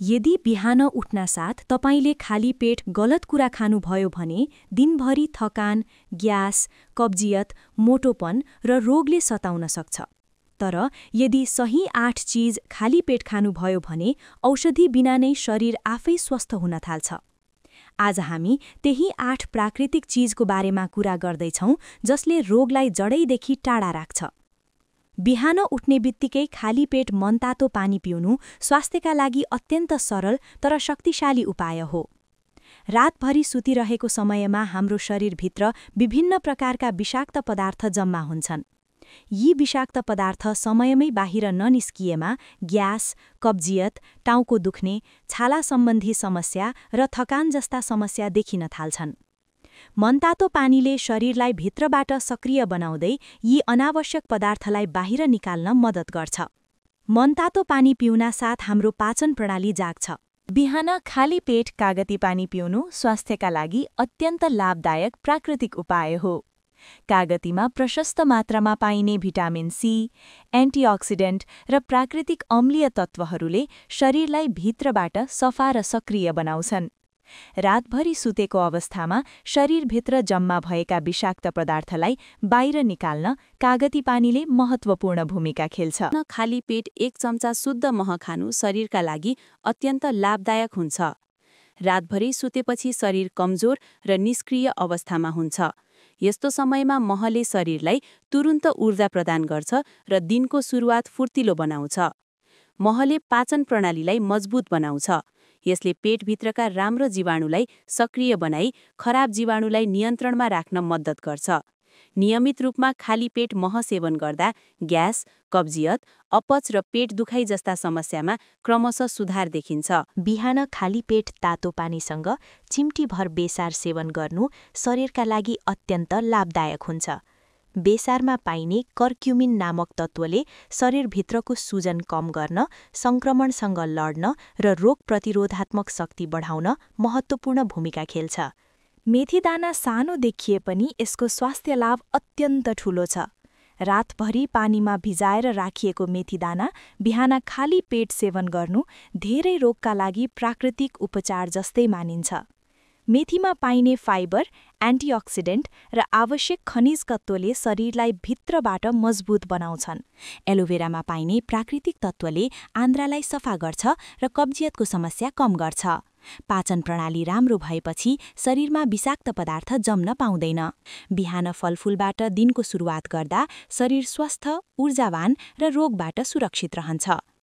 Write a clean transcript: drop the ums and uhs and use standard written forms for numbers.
यदि बिहान उठ्नासाथ तपाईले खाली पेट गलत कुरा खानुभयो भने दिनभरि थकान, ग्यास, कब्जियत, मोटोपन र रोगले सताउन सक्छ। तर यदि सही 8 चीज खाली पेट खानुभयो भने औषधि बिना नै शरीर आफै स्वस्थ हुन थाल्छ। आज हामी त्यही 8 प्राकृतिक चीजको बारेमा कुरा गर्दैछौं जसले रोगलाई जडैदेखि टाढा राख्छ। बिहान उठ्ने बित्तिकै खाली पेट मनतातो पानी पिउनु स्वास्थ्यका लागि अत्यन्त सरल तर शक्तिशाली उपाय हो। रातभरि सुतिरहेको समयमा हाम्रो शरीरभित्र विभिन्न प्रकारका विषाक्त पदार्थ जम्मा हुन्छन्। यी विषाक्त पदार्थ समयमै बाहिर ननिस्किएमा ग्यास, कब्जियत, टाउको दुख्ने, छाला सम्बन्धी समस्या र थकान जस्ता समस्या देखिन थाल्छन्। मनतातो पानीले शरीरलाई भित्रबाट सक्रिय बनाउँदै यी अनावश्यक पदार्थलाई बाहिर निकाल्न मद्दत गर्छ। मनतातो पानी पिउनासाथ हाम्रो पाचन प्रणाली जाग्छ। बिहान खाली पेट कागती पानी पिउनु स्वास्थ्यका लागि अत्यन्त लाभदायक प्राकृतिक उपाय हो। कागतीमा प्रशस्त मात्रामा पाइने भिटामिन सी, एन्टिअक्सिडेन्ट र प्राकृतिक अम्लीय तत्त्वहरूले शरीरलाई भित्रबाट सफा र सक्रिय बनाउँछन्। रातभरि सुतेको अवस्थामा शरीरभित्र जम्मा भएका विषाक्त पदार्थलाई बाहिर निकाल्न कागती पानीले महत्त्वपूर्ण भूमिका खेल्छ। खाली पेट 1 चम्चा शुद्ध मह खानु शरीरका लागि अत्यन्त लाभदायक हुन्छ। रातभरि सुतेपछि शरीर कमजोर र निष्क्रिय अवस्थामा हुन्छ। यस्तो समयमा महले शरीरलाई तुरुन्त ऊर्जा प्रदान गर्छ र दिनको सुरुवात फुर्तिलो बनाउँछ। महले पाचन प्रणालीलाई मजबुत बनाउँछ। यसले पेटभित्रका राम्रो जीवाणुलाई सक्रिय बनाई खराब जीवाणुलाई नियन्त्रणमा राख्न मद्दत गर्छ। नियमित रूपमा खाली पेट मह सेवन गर्दा ग्यास, कब्जियत, अपच र पेट दुखाइ जस्ता समस्यामा क्रमशः सुधार देखिन्छ। बिहान खाली पेट तातो पानीसँग चिम्टीभर बेसार सेवन गर्नु शरीरका लागि अत्यन्त लाभदायक हुन्छ। बेसारमा पाइने कर्क्युमिन नामक तत्त्वले शरीरभित्रको सूजन कम गर्न, संक्रमणसँग लड्न र रोग प्रतिरोधात्मक शक्ति बढाउन महत्त्वपूर्ण भूमिका खेल्छ। मेथीदाना सानो देखिए पनि यसको स्वास्थ्य लाभ अत्यन्त ठूलो छ। रातभरि पानीमा भिजाएर राखिएको मेथीदाना बिहान खाली पेट सेवन गर्नु धेरै रोगका लागि प्राकृतिक उपचार जस्तै मानिन्छ। मेथीमा पाइने फाइबर, एन्टिअक्सिडेन्ट र आवश्यक खनिज तत्त्वले शरीरलाई भित्रबाट मजबुत बनाउँछन्। एलोभेरामा पाइने प्राकृतिक तत्त्वले आन्द्रालाई सफा गर्छ र कब्जियतको समस्या कम गर्छ। पाचन प्रणाली राम्रो भएपछि शरीरमा विषाक्त पदार्थ जम्न पाउँदैन। बिहान फलफुलबाट दिनको सुरुवात गर्दा शरीर स्वस्थ, ऊर्जावान र रोगबाट सुरक्षित रहन्छ।